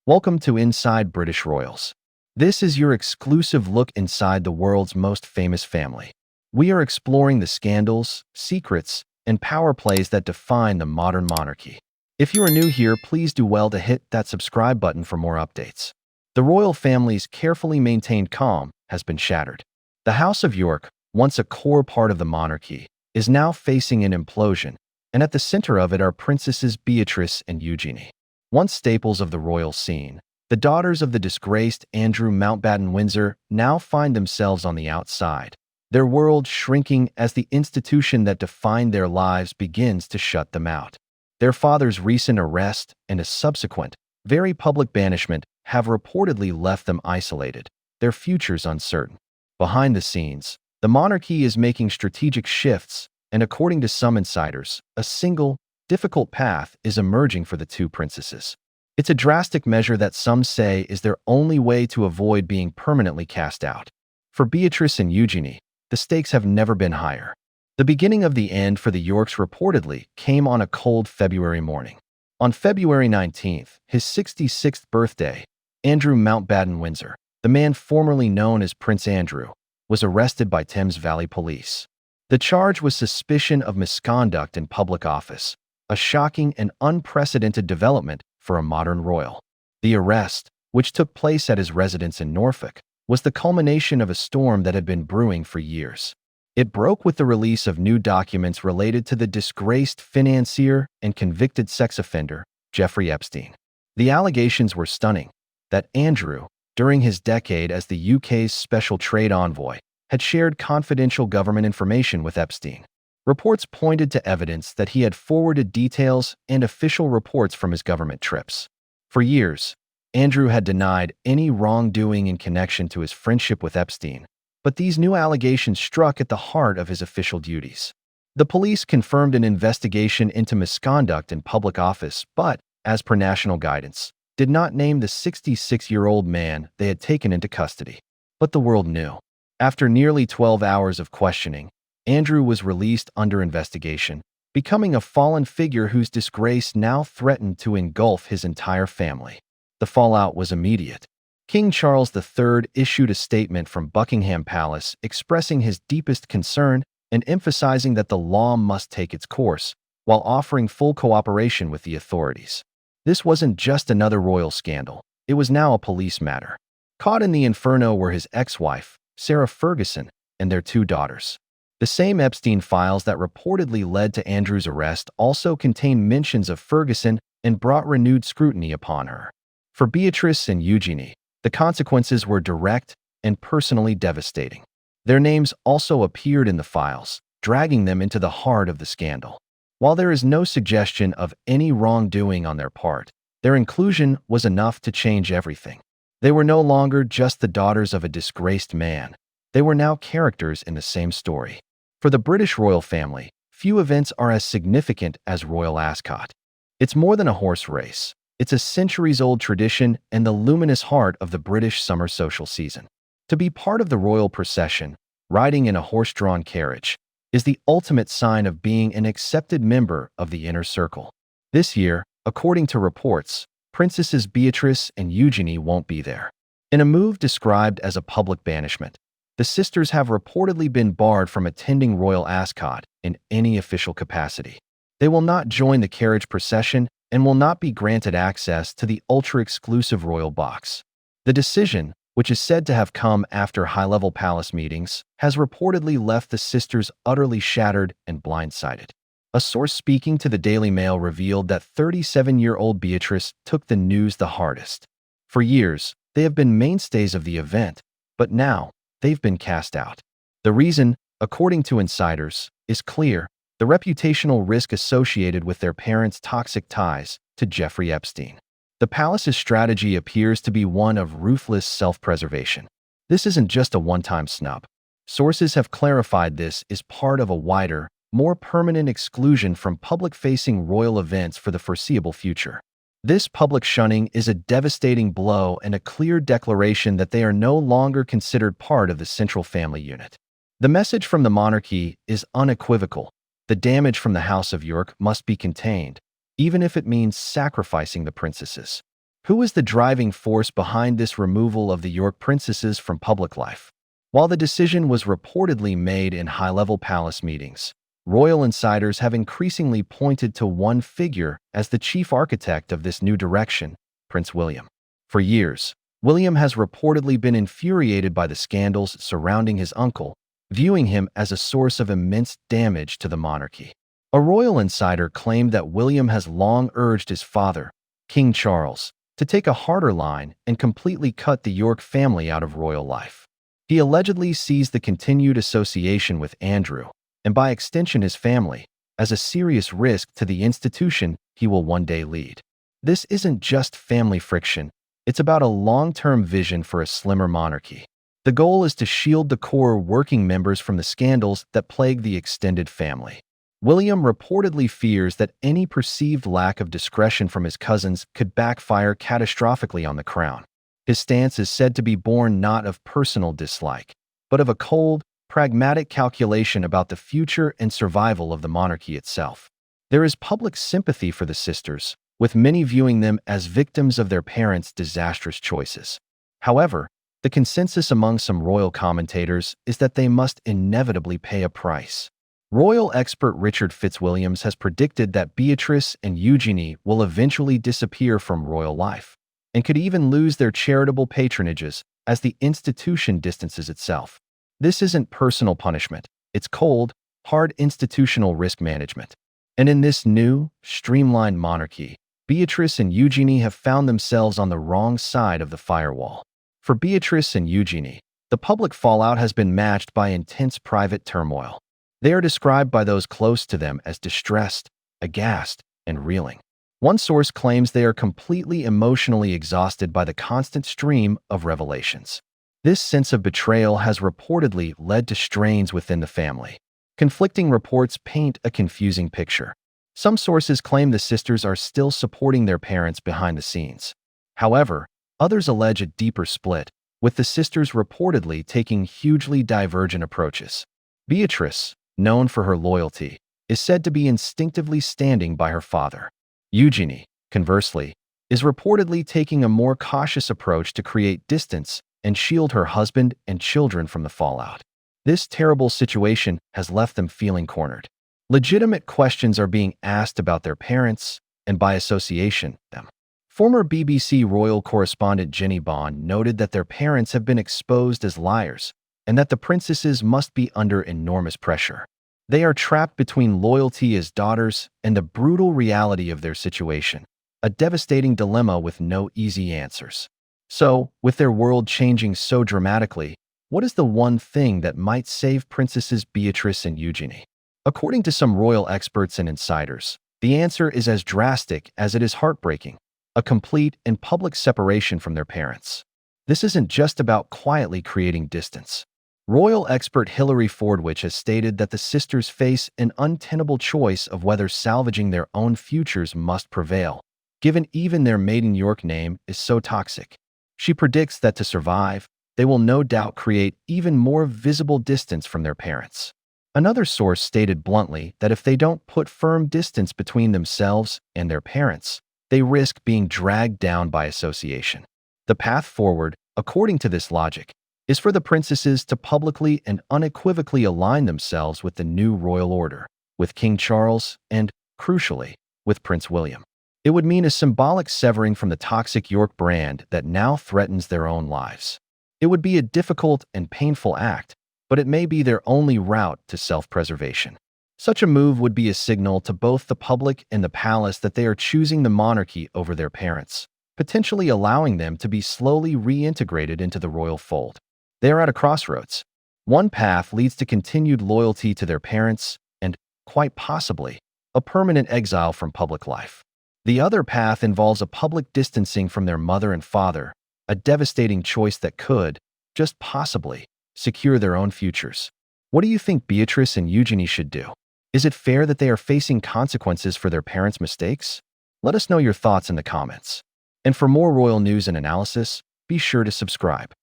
Welcome to Inside British Royals. This is your exclusive look inside the world's most famous family. We are exploring the scandals, secrets, and power plays that define the modern monarchy. If you are new here, please do well to hit that subscribe button for more updates. The royal family's carefully maintained calm has been shattered. The House of York, once a core part of the monarchy, is now facing an implosion, and at the center of it are Princesses Beatrice and Eugenie. Once staples of the royal scene, the daughters of the disgraced Andrew Mountbatten-Windsor now find themselves on the outside, their world shrinking as the institution that defined their lives begins to shut them out. Their father's recent arrest and a subsequent, very public banishment have reportedly left them isolated, their futures uncertain. Behind the scenes, the monarchy is making strategic shifts, and according to some insiders, a single, difficult path is emerging for the two princesses. It's a drastic measure that some say is their only way to avoid being permanently cast out. For Beatrice and Eugenie, the stakes have never been higher. The beginning of the end for the Yorks reportedly came on a cold February morning. On February 19th, his 66th birthday, Andrew Mountbatten-Windsor, the man formerly known as Prince Andrew, was arrested by Thames Valley Police. The charge was suspicion of misconduct in public office, a shocking and unprecedented development for a modern royal. The arrest, which took place at his residence in Norfolk, was the culmination of a storm that had been brewing for years. It broke with the release of new documents related to the disgraced financier and convicted sex offender, Jeffrey Epstein. The allegations were stunning that Andrew, during his decade as the UK's special trade envoy, had shared confidential government information with Epstein. Reports pointed to evidence that he had forwarded details and official reports from his government trips. For years, Andrew had denied any wrongdoing in connection to his friendship with Epstein, but these new allegations struck at the heart of his official duties. The police confirmed an investigation into misconduct in public office, but, as per national guidance, did not name the 66-year-old man they had taken into custody. But the world knew. After nearly 12 hours of questioning, Andrew was released under investigation, becoming a fallen figure whose disgrace now threatened to engulf his entire family. The fallout was immediate. King Charles III issued a statement from Buckingham Palace expressing his deepest concern and emphasizing that the law must take its course, while offering full cooperation with the authorities. This wasn't just another royal scandal, it was now a police matter. Caught in the inferno were his ex-wife, Sarah Ferguson, and their two daughters. The same Epstein files that reportedly led to Andrew's arrest also contained mentions of Ferguson and brought renewed scrutiny upon her. For Beatrice and Eugenie, the consequences were direct and personally devastating. Their names also appeared in the files, dragging them into the heart of the scandal. While there is no suggestion of any wrongdoing on their part, their inclusion was enough to change everything. They were no longer just the daughters of a disgraced man. They were now characters in the same story. For the British royal family, few events are as significant as Royal Ascot. It's more than a horse race. It's a centuries-old tradition and the luminous heart of the British summer social season. To be part of the royal procession, riding in a horse-drawn carriage, is the ultimate sign of being an accepted member of the inner circle. This year, according to reports, Princesses Beatrice and Eugenie won't be there. In a move described as a public banishment, the sisters have reportedly been barred from attending Royal Ascot in any official capacity. They will not join the carriage procession and will not be granted access to the ultra-exclusive royal box. The decision, which is said to have come after high-level palace meetings, has reportedly left the sisters utterly shattered and blindsided. A source speaking to the Daily Mail revealed that 37-year-old Beatrice took the news the hardest. For years, they have been mainstays of the event, but now they've been cast out. The reason, according to insiders, is clear: the reputational risk associated with their parents' toxic ties to Jeffrey Epstein. The palace's strategy appears to be one of ruthless self-preservation. This isn't just a one-time snub. Sources have clarified this is part of a wider, more permanent exclusion from public-facing royal events for the foreseeable future. This public shunning is a devastating blow and a clear declaration that they are no longer considered part of the central family unit. The message from the monarchy is unequivocal. The damage from the House of York must be contained, even if it means sacrificing the princesses. Who is the driving force behind this removal of the York princesses from public life? While the decision was reportedly made in high-level palace meetings, royal insiders have increasingly pointed to one figure as the chief architect of this new direction, Prince William. For years, William has reportedly been infuriated by the scandals surrounding his uncle, viewing him as a source of immense damage to the monarchy. A royal insider claimed that William has long urged his father, King Charles, to take a harder line and completely cut the York family out of royal life. He allegedly sees the continued association with Andrew, and by extension his family, as a serious risk to the institution he will one day lead. This isn't just family friction, it's about a long-term vision for a slimmer monarchy. The goal is to shield the core working members from the scandals that plague the extended family. William reportedly fears that any perceived lack of discretion from his cousins could backfire catastrophically on the crown. His stance is said to be born not of personal dislike, but of a cold, pragmatic calculation about the future and survival of the monarchy itself. There is public sympathy for the sisters, with many viewing them as victims of their parents' disastrous choices. However, the consensus among some royal commentators is that they must inevitably pay a price. Royal expert Richard Fitzwilliams has predicted that Beatrice and Eugenie will eventually disappear from royal life, and could even lose their charitable patronages as the institution distances itself. This isn't personal punishment, it's cold, hard institutional risk management. And in this new, streamlined monarchy, Beatrice and Eugenie have found themselves on the wrong side of the firewall. For Beatrice and Eugenie, the public fallout has been matched by intense private turmoil. They are described by those close to them as distressed, aghast, and reeling. One source claims they are completely emotionally exhausted by the constant stream of revelations. This sense of betrayal has reportedly led to strains within the family. Conflicting reports paint a confusing picture. Some sources claim the sisters are still supporting their parents behind the scenes. However, others allege a deeper split, with the sisters reportedly taking hugely divergent approaches. Beatrice, known for her loyalty, is said to be instinctively standing by her father. Eugenie, conversely, is reportedly taking a more cautious approach to create distance and shield her husband and children from the fallout. This terrible situation has left them feeling cornered. Legitimate questions are being asked about their parents, and by association, them. Former BBC royal correspondent Jenny Bond noted that their parents have been exposed as liars, and that the princesses must be under enormous pressure. They are trapped between loyalty as daughters and the brutal reality of their situation, a devastating dilemma with no easy answers. So, with their world changing so dramatically, what is the one thing that might save Princesses Beatrice and Eugenie? According to some royal experts and insiders, the answer is as drastic as it is heartbreaking: a complete and public separation from their parents. This isn't just about quietly creating distance. Royal expert Hilary Fordwich has stated that the sisters face an untenable choice of whether salvaging their own futures must prevail, given even their maiden York name is so toxic. She predicts that to survive, they will no doubt create even more visible distance from their parents. Another source stated bluntly that if they don't put firm distance between themselves and their parents, they risk being dragged down by association. The path forward, according to this logic, is for the princesses to publicly and unequivocally align themselves with the new royal order, with King Charles and, crucially, with Prince William. It would mean a symbolic severing from the toxic York brand that now threatens their own lives. It would be a difficult and painful act, but it may be their only route to self-preservation. Such a move would be a signal to both the public and the palace that they are choosing the monarchy over their parents, potentially allowing them to be slowly reintegrated into the royal fold. They are at a crossroads. One path leads to continued loyalty to their parents and, quite possibly, a permanent exile from public life. The other path involves a public distancing from their mother and father, a devastating choice that could, just possibly, secure their own futures. What do you think Beatrice and Eugenie should do? Is it fair that they are facing consequences for their parents' mistakes? Let us know your thoughts in the comments. And for more royal news and analysis, be sure to subscribe.